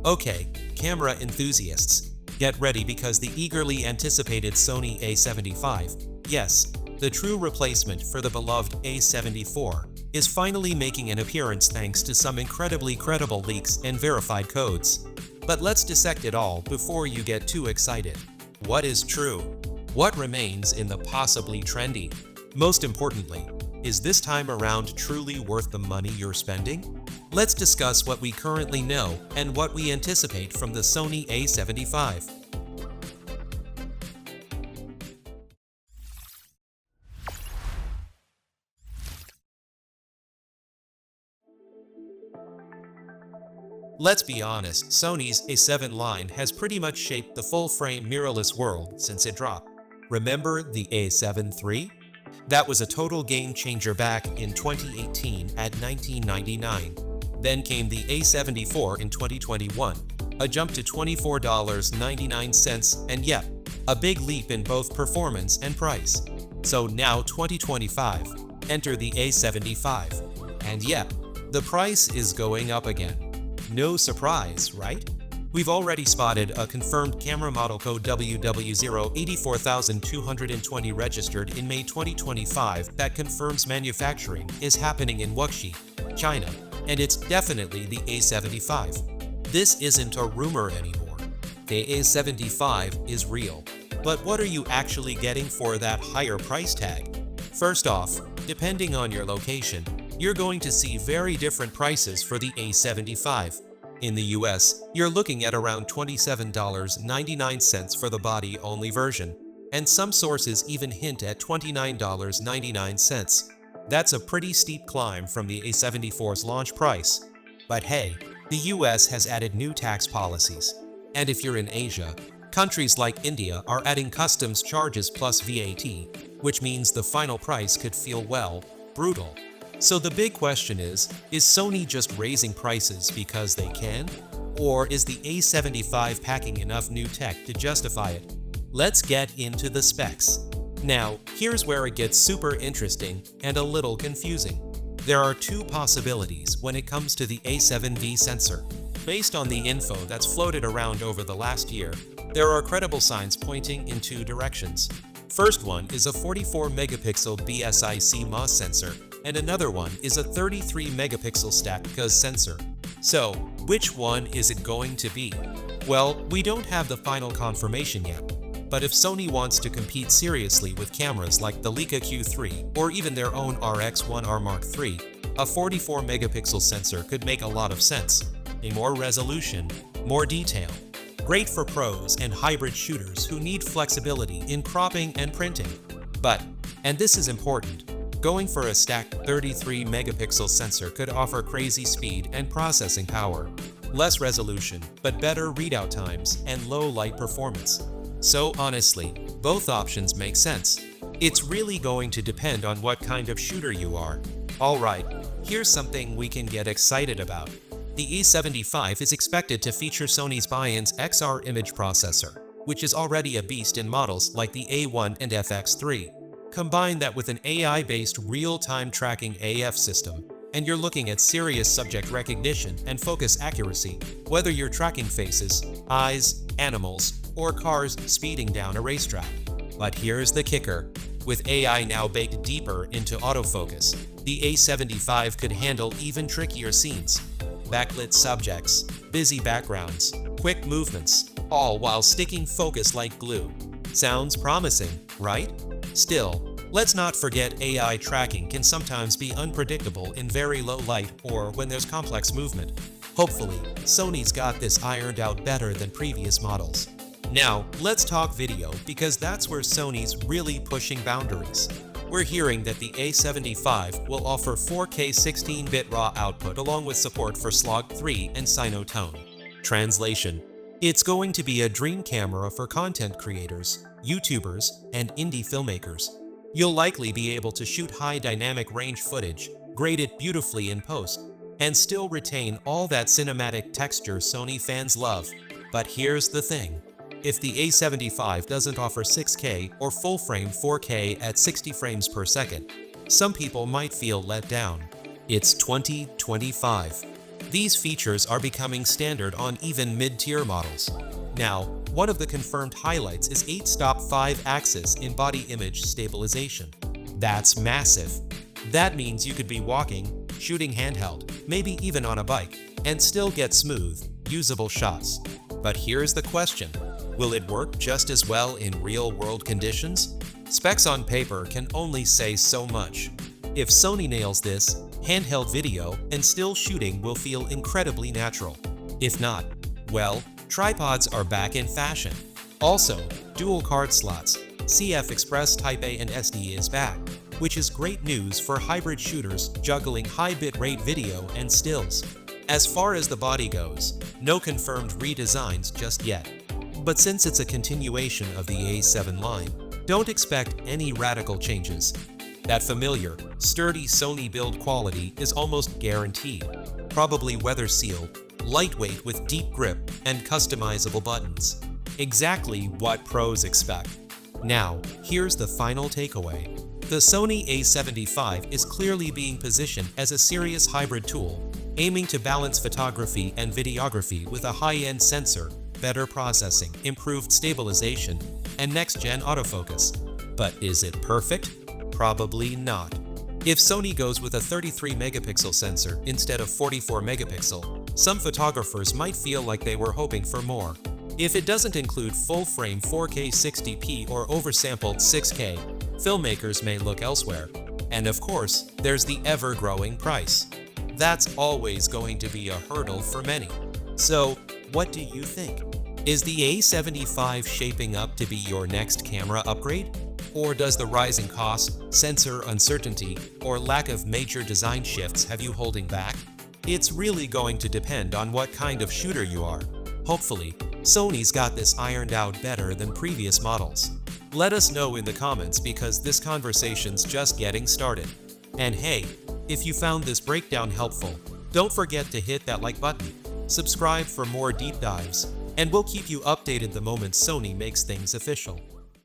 Okay, camera enthusiasts, get ready because the eagerly anticipated Sony A75, yes, the true replacement for the beloved A74, is finally making an appearance thanks to some incredibly credible leaks and verified codes. But let's dissect it all before you get too excited. What is true? What remains in the possibly trendy? Most importantly, is this time around truly worth the money you're spending? Let's discuss what we currently know and what we anticipate from the Sony A75. Let's be honest, Sony's A7 line has pretty much shaped the full-frame mirrorless world since it dropped. Remember the A7 III? That was a total game-changer back in 2018 at $1999. Then came the A74 in 2021, a jump to $24.99, and yep, a big leap in both performance and price. So now 2025, enter the A75, and yep, the price is going up again. No surprise, right? We've already spotted a confirmed camera model code WW084220 registered in May 2025 that confirms manufacturing is happening in Wuxi, China, and it's definitely the A75. This isn't a rumor anymore. The A75 is real. But what are you actually getting for that higher price tag? First off, depending on your location, you're going to see very different prices for the A75. In the US, you're looking at around $27.99 for the body-only version, and some sources even hint at $29.99. That's a pretty steep climb from the A74's launch price. But hey, the US has added new tax policies. And if you're in Asia, countries like India are adding customs charges plus VAT, which means the final price could feel, well, brutal. So the big question is Sony just raising prices because they can? Or is the A75 packing enough new tech to justify it? Let's get into the specs. Now, here's where it gets super interesting and a little confusing. There are two possibilities when it comes to the A7V sensor. Based on the info that's floated around over the last year, there are credible signs pointing in two directions. First one is a 44-megapixel BSI CMOS sensor, and another one is a 33-megapixel stacked COS sensor. So, which one is it going to be? Well, we don't have the final confirmation yet, but if Sony wants to compete seriously with cameras like the Leica Q3 or even their own RX1R Mark III, a 44-megapixel sensor could make a lot of sense. A more resolution, more detail. Great for pros and hybrid shooters who need flexibility in cropping and printing. But, and this is important, going for a stacked 33-megapixel sensor could offer crazy speed and processing power, less resolution, but better readout times and low light performance. So honestly, both options make sense. It's really going to depend on what kind of shooter you are. Alright, here's something we can get excited about. The A75 is expected to feature Sony's Bian's XR image processor, which is already a beast in models like the A1 and FX3. Combine that with an AI-based real-time tracking AF system, and you're looking at serious subject recognition and focus accuracy, whether you're tracking faces, eyes, animals, or cars speeding down a racetrack. But here's the kicker. With AI now baked deeper into autofocus, the A75 could handle even trickier scenes. Backlit subjects, busy backgrounds, quick movements, all while sticking focus like glue. Sounds promising, right? Still, let's not forget AI tracking can sometimes be unpredictable in very low light or when there's complex movement. Hopefully, Sony's got this ironed out better than previous models. Now, let's talk video because that's where Sony's really pushing boundaries. We're hearing that the A75 will offer 4K 16-bit RAW output along with support for Slog 3 and Sinotone. Translation: it's going to be a dream camera for content creators, YouTubers, and indie filmmakers. You'll likely be able to shoot high dynamic range footage, grade it beautifully in post, and still retain all that cinematic texture Sony fans love. But here's the thing. If the A75 doesn't offer 6K or full-frame 4K at 60 frames per second, some people might feel let down. It's 2025. These features are becoming standard on even mid-tier models. Now, one of the confirmed highlights is 8-stop 5-axis in-body image stabilization. That's massive. That means you could be walking, shooting handheld, maybe even on a bike, and still get smooth, usable shots. But here's the question. Will it work just as well in real-world conditions? Specs on paper can only say so much. If Sony nails this, handheld video and still shooting will feel incredibly natural. If not, well, tripods are back in fashion. Also, dual card slots, CF Express Type A and SD is back, which is great news for hybrid shooters juggling high bitrate video and stills. As far as the body goes, no confirmed redesigns just yet. But since it's a continuation of the A7 line, don't expect any radical changes. That familiar, sturdy Sony build quality is almost guaranteed. Probably weather-sealed, lightweight with deep grip, and customizable buttons. Exactly what pros expect. Now, here's the final takeaway. The Sony A75 is clearly being positioned as a serious hybrid tool, aiming to balance photography and videography with a high-end sensor, better processing, improved stabilization, and next-gen autofocus. But is it perfect? Probably not. If Sony goes with a 33-megapixel sensor instead of 44-megapixel, some photographers might feel like they were hoping for more. If it doesn't include full-frame 4K 60p or oversampled 6K, filmmakers may look elsewhere. And of course, there's the ever-growing price. That's always going to be a hurdle for many. So, what do you think? Is the A75 shaping up to be your next camera upgrade? Or does the rising cost, sensor uncertainty, or lack of major design shifts have you holding back? It's really going to depend on what kind of shooter you are. Hopefully, Sony's got this ironed out better than previous models. Let us know in the comments because this conversation's just getting started. And hey, if you found this breakdown helpful, don't forget to hit that like button, subscribe for more deep dives, and we'll keep you updated the moment Sony makes things official.